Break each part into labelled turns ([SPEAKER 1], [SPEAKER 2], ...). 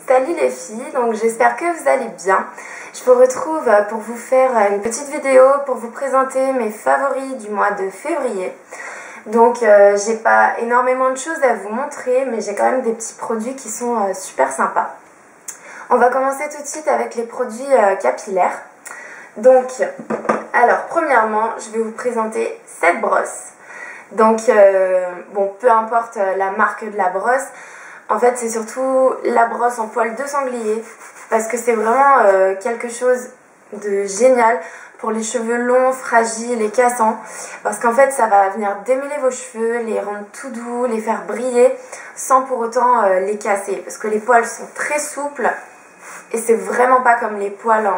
[SPEAKER 1] Salut les filles, donc j'espère que vous allez bien. Je vous retrouve pour vous faire une petite vidéo pour vous présenter mes favoris du mois de février. Donc j'ai pas énormément de choses à vous montrer, mais j'ai quand même des petits produits qui sont super sympas. On va commencer tout de suite avec les produits capillaires. Donc, alors premièrement, je vais vous présenter cette brosse. Donc, bon, peu importe la marque de la brosse, en fait c'est surtout la brosse en poil de sanglier parce que c'est vraiment quelque chose de génial pour les cheveux longs, fragiles et cassants, parce qu'en fait ça va venir démêler vos cheveux, les rendre tout doux, les faire briller sans pour autant les casser, parce que les poils sont très souples et c'est vraiment pas comme les poils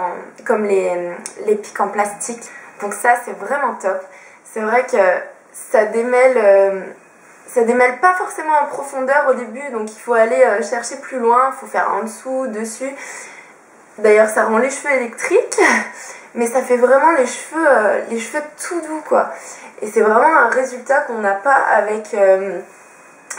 [SPEAKER 1] comme les pics en plastique. Donc ça c'est vraiment top. C'est vrai que ça démêle pas forcément en profondeur au début, donc il faut aller chercher plus loin, il faut faire en dessous, dessus. D'ailleurs ça rend les cheveux électriques, mais ça fait vraiment les cheveux tout doux quoi. Et c'est vraiment un résultat qu'on n'a pas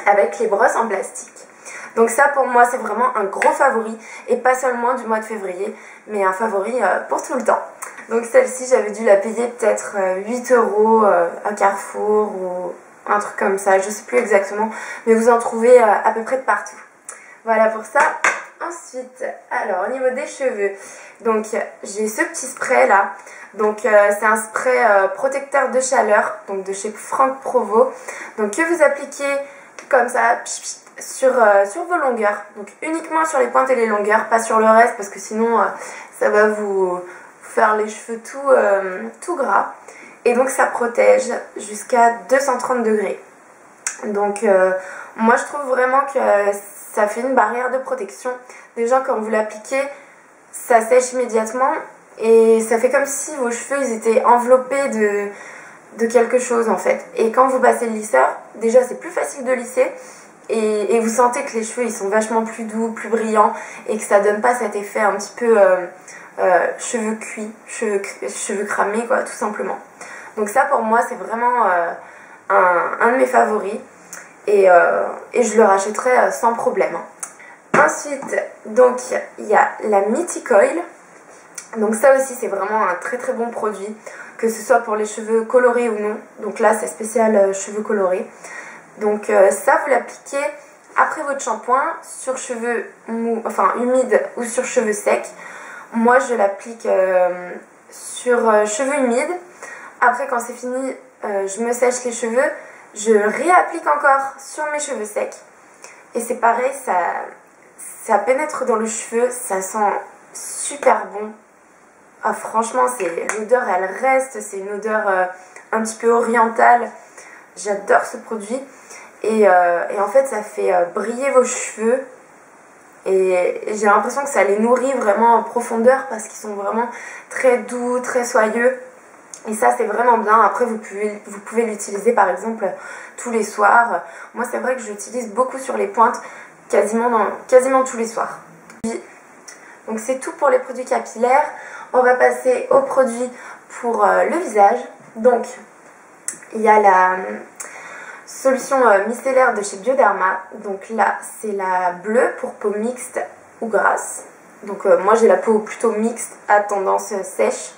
[SPEAKER 1] avec les brosses en plastique. Donc ça pour moi c'est vraiment un gros favori, et pas seulement du mois de février, mais un favori pour tout le temps. Donc celle-ci j'avais dû la payer peut-être 8 € à Carrefour ou un truc comme ça, je sais plus exactement, mais vous en trouvez à peu près de partout. Voilà pour ça. Ensuite, alors au niveau des cheveux, donc j'ai ce petit spray là. Donc c'est un spray protecteur de chaleur, donc de chez Franck Provo. Donc que vous appliquez comme ça sur vos longueurs, donc uniquement sur les pointes et les longueurs, pas sur le reste parce que sinon ça va vous faire les cheveux tout gras. Et donc ça protège jusqu'à 230 degrés. Donc moi je trouve vraiment que ça fait une barrière de protection. Déjà quand vous l'appliquez, ça sèche immédiatement et ça fait comme si vos cheveux ils étaient enveloppés de quelque chose en fait. Et quand vous passez le lisseur, déjà c'est plus facile de lisser et vous sentez que les cheveux ils sont vachement plus doux, plus brillants, et que ça donne pas cet effet un petit peu cheveux cuits, cheveux cramés quoi, tout simplement. Donc ça pour moi c'est vraiment un de mes favoris, et je le rachèterai sans problème. Ensuite donc il y a la Mythic Oil. Donc ça aussi c'est vraiment un très très bon produit, que ce soit pour les cheveux colorés ou non. Donc là c'est spécial cheveux colorés. Donc ça vous l'appliquez après votre shampoing sur cheveux mous, enfin humides, ou sur cheveux secs. Moi je l'applique sur cheveux humides. Après quand c'est fini, je me sèche les cheveux, je réapplique encore sur mes cheveux secs. Et c'est pareil, ça pénètre dans le cheveu, ça sent super bon. Ah, franchement, l'odeur elle reste, c'est une odeur un petit peu orientale. J'adore ce produit. Et en fait ça fait briller vos cheveux. Et j'ai l'impression que ça les nourrit vraiment en profondeur, parce qu'ils sont vraiment très doux, très soyeux. Et ça c'est vraiment bien. Après vous pouvez l'utiliser par exemple tous les soirs. Moi c'est vrai que je l'utilise beaucoup sur les pointes, quasiment tous les soirs. Donc c'est tout pour les produits capillaires. On va passer aux produits pour le visage. Donc il y a la solution micellaire de chez Bioderma. Donc là c'est la bleue pour peau mixte ou grasse. Donc moi j'ai la peau plutôt mixte à tendance sèche.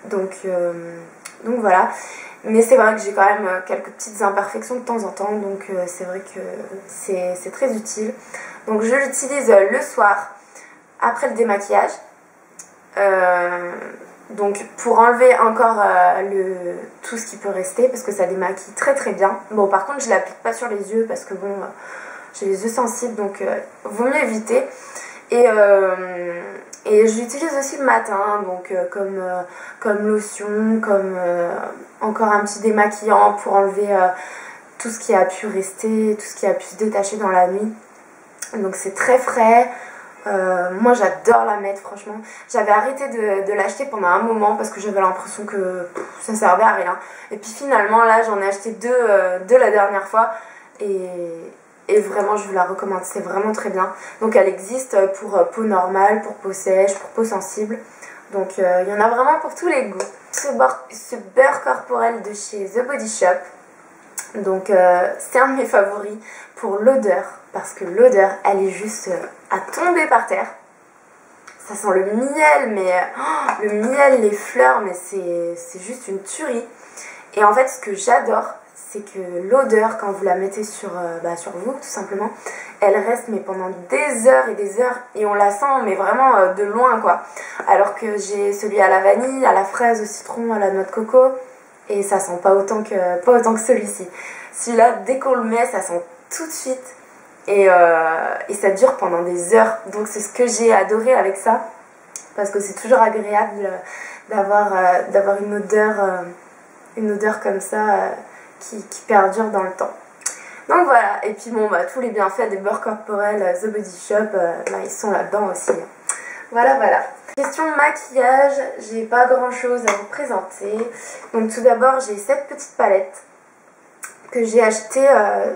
[SPEAKER 1] Donc voilà. Mais c'est vrai que j'ai quand même quelques petites imperfections de temps en temps. Donc c'est vrai que c'est très utile. Donc je l'utilise le soir après le démaquillage. Donc pour enlever encore tout ce qui peut rester, parce que ça démaquille très très bien. Bon par contre je ne l'applique pas sur les yeux parce que bon j'ai les yeux sensibles, donc vaut mieux éviter. Et je l'utilise aussi le matin, donc comme lotion, comme encore un petit démaquillant pour enlever tout ce qui a pu rester, tout ce qui a pu se détacher dans la nuit. Donc c'est très frais. Moi j'adore la mettre, franchement. J'avais arrêté de l'acheter pendant un moment parce que j'avais l'impression que ça servait à rien. Et puis finalement là j'en ai acheté deux la dernière fois, et vraiment je vous la recommande, c'est vraiment très bien. Donc elle existe pour peau normale, pour peau sèche, pour peau sensible. Donc il y en a vraiment pour tous les goûts. Ce beurre corporel de chez The Body Shop. Donc c'est un de mes favoris pour l'odeur. parce que l'odeur, elle est juste à tomber par terre. Ça sent le miel, mais le miel, les fleurs, mais c'est juste une tuerie. Et en fait, ce que j'adore, c'est que l'odeur, quand vous la mettez sur vous, tout simplement, elle reste mais pendant des heures et des heures, et on la sent mais vraiment de loin, quoi. Alors que j'ai celui à la vanille, à la fraise, au citron, à la noix de coco, et ça sent pas autant que celui-ci. Celui-là, dès qu'on le met, ça sent tout de suite, et ça dure pendant des heures. Donc c'est ce que j'ai adoré avec ça, parce que c'est toujours agréable d'avoir une odeur comme ça, qui perdure dans le temps. Donc voilà, et puis bon, tous les bienfaits des beurres corporels The Body Shop, ils sont là-dedans aussi. Voilà, voilà. Question maquillage, j'ai pas grand chose à vous présenter. Donc tout d'abord, j'ai cette petite palette que j'ai achetée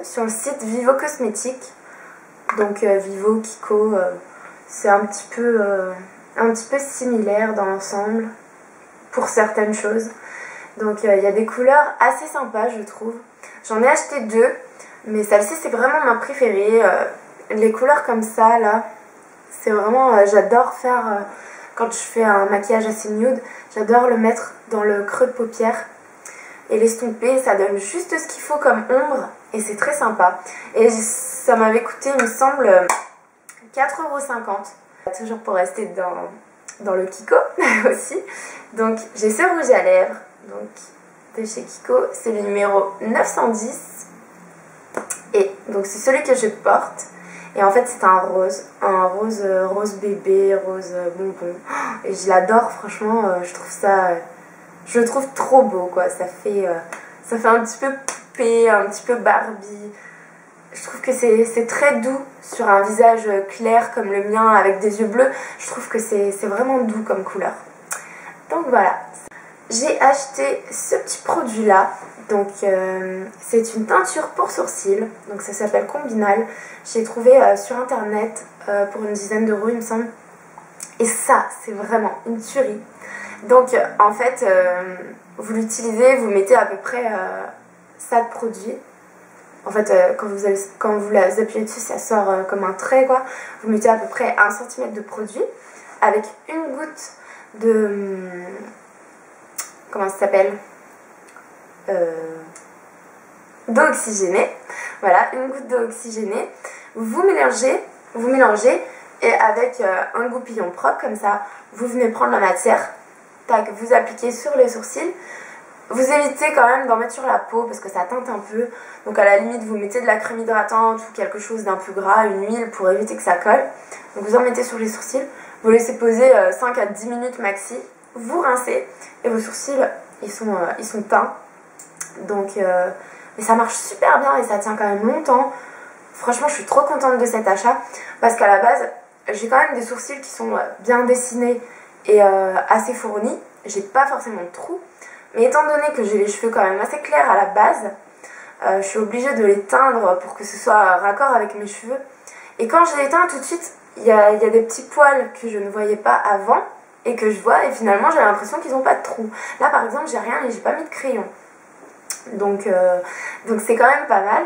[SPEAKER 1] sur le site Vivo Cosmétiques. Donc Vivo, Kiko, c'est un petit peu similaire dans l'ensemble pour certaines choses. Donc il y a des couleurs assez sympas, je trouve. J'en ai acheté 2, mais celle-ci c'est vraiment ma préférée. Les couleurs comme ça là, c'est vraiment, j'adore faire, quand je fais un maquillage assez nude, j'adore le mettre dans le creux de paupière et l'estomper. Ça donne juste ce qu'il faut comme ombre et c'est très sympa. Et ça m'avait coûté, il me semble, 4,50 €. Toujours pour rester dans le Kiko aussi. Donc j'ai ce rouge à lèvres. Donc de chez Kiko, c'est le numéro 910, et donc c'est celui que je porte, et en fait c'est un rose bébé, rose bonbon, et je l'adore, franchement. Je le trouve trop beau, quoi. Ça fait un petit peu poupée, un petit peu Barbie. Je trouve que c'est très doux sur un visage clair comme le mien avec des yeux bleus. Je trouve que c'est vraiment doux comme couleur. Donc voilà. J'ai acheté ce petit produit là, donc c'est une teinture pour sourcils, donc ça s'appelle Combinal. J'ai trouvé sur internet pour une dizaine d'euros, il me semble, et ça c'est vraiment une tuerie. Donc en fait vous l'utilisez, vous mettez à peu près ça de produit. En fait quand vous appuyez dessus, ça sort comme un trait, quoi. Vous mettez à peu près 1 cm de produit avec une goutte de... comment ça s'appelle, d'eau oxygénée. Voilà, une goutte d'eau oxygénée. Vous mélangez, et avec un goupillon propre comme ça, vous venez prendre la matière, tac, vous appliquez sur les sourcils. Vous évitez quand même d'en mettre sur la peau parce que ça teinte un peu. Donc à la limite, vous mettez de la crème hydratante ou quelque chose d'un peu gras, une huile, pour éviter que ça colle. Donc vous en mettez sur les sourcils, vous laissez poser 5 à 10 minutes maxi. Vous rincez et vos sourcils ils sont teints. Donc mais ça marche super bien et ça tient quand même longtemps. Franchement, je suis trop contente de cet achat parce qu'à la base j'ai quand même des sourcils qui sont bien dessinés et assez fournis. J'ai pas forcément de trous, mais étant donné que j'ai les cheveux quand même assez clairs à la base, je suis obligée de les teindre pour que ce soit raccord avec mes cheveux. Et quand je les teins, tout de suite il y a des petits poils que je ne voyais pas avant et que je vois, et finalement j'ai l'impression qu'ils n'ont pas de trous. Là par exemple j'ai rien et j'ai pas mis de crayon, donc c'est quand même pas mal.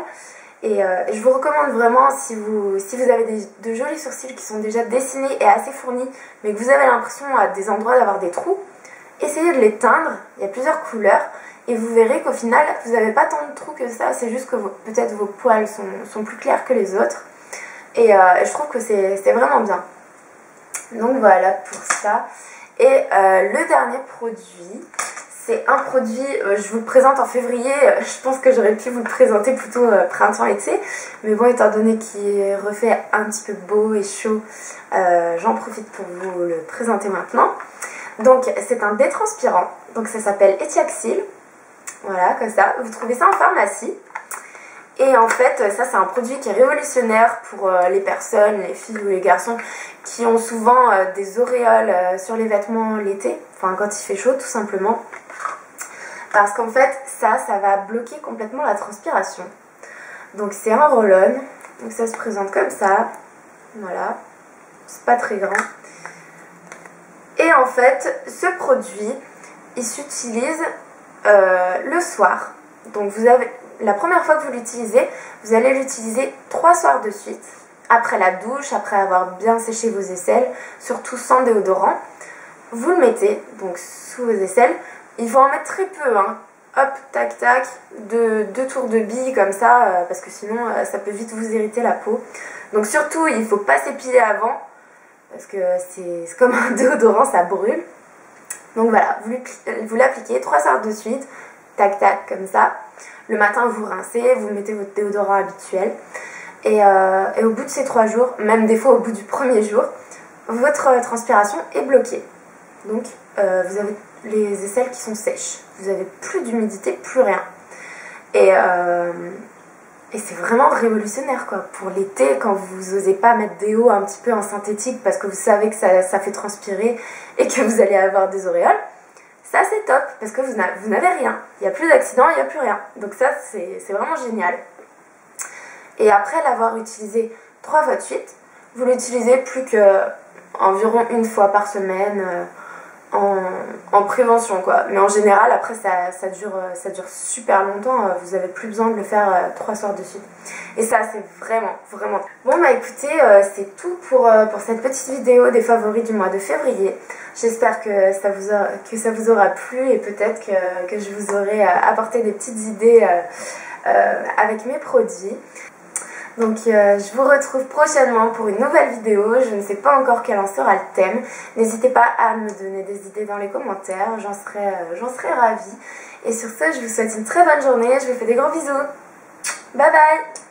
[SPEAKER 1] Et je vous recommande vraiment, si vous avez de jolis sourcils qui sont déjà dessinés et assez fournis, mais que vous avez l'impression à des endroits d'avoir des trous, essayez de les teindre. Il y a plusieurs couleurs et vous verrez qu'au final vous n'avez pas tant de trous que ça. C'est juste que peut-être vos poils sont plus clairs que les autres, et je trouve que c'est vraiment bien. Donc voilà pour ça. Et le dernier produit, c'est un produit, je vous le présente en février. Je pense que j'aurais pu vous le présenter plutôt printemps-été, mais bon, étant donné qu'il refait un petit peu beau et chaud, j'en profite pour vous le présenter maintenant. Donc c'est un détranspirant, donc ça s'appelle Etiaxil. Voilà, comme ça, vous trouvez ça en pharmacie. Et en fait, ça c'est un produit qui est révolutionnaire pour les personnes, les filles ou les garçons qui ont souvent des auréoles sur les vêtements l'été, enfin quand il fait chaud tout simplement. Parce qu'en fait, ça va bloquer complètement la transpiration. Donc c'est un roll-on, donc ça se présente comme ça, voilà, c'est pas très grand. Et en fait, ce produit, il s'utilise le soir. Donc la première fois que vous l'utilisez, vous allez l'utiliser 3 soirs de suite. Après la douche, après avoir bien séché vos aisselles, surtout sans déodorant. Vous le mettez donc sous vos aisselles. Il faut en mettre très peu, hein. Hop, tac, tac, deux tours de bille comme ça, parce que sinon ça peut vite vous irriter la peau. Donc surtout, il ne faut pas s'épiler avant, parce que c'est comme un déodorant, ça brûle. Donc voilà, vous l'appliquez 3 soirs de suite, tac, tac, comme ça. Le matin, vous rincez, vous mettez votre déodorant habituel. Et au bout de ces 3 jours, même des fois au bout du premier jour, votre transpiration est bloquée. Donc vous avez les aisselles qui sont sèches. Vous n'avez plus d'humidité, plus rien. Et c'est vraiment révolutionnaire quoi. Pour l'été, quand vous n'osez pas mettre des hauts un petit peu en synthétique parce que vous savez que ça fait transpirer et que vous allez avoir des auréoles, ça c'est top parce que vous n'avez rien. Il n'y a plus d'accident, il n'y a plus rien. Donc ça c'est vraiment génial. Et après l'avoir utilisé 3 fois de suite, vous l'utilisez plus qu'environ 1 fois par semaine en prévention quoi. Mais en général après ça dure super longtemps, vous n'avez plus besoin de le faire 3 soirs de suite. Et ça c'est vraiment. Bon bah écoutez, c'est tout pour cette petite vidéo des favoris du mois de février. J'espère que ça vous aura plu et peut-être que je vous aurai apporté des petites idées avec mes produits. Donc je vous retrouve prochainement pour une nouvelle vidéo. Je ne sais pas encore quel en sera le thème. N'hésitez pas à me donner des idées dans les commentaires, j'en serai ravie. Et sur ce, je vous souhaite une très bonne journée, je vous fais des gros bisous. Bye bye.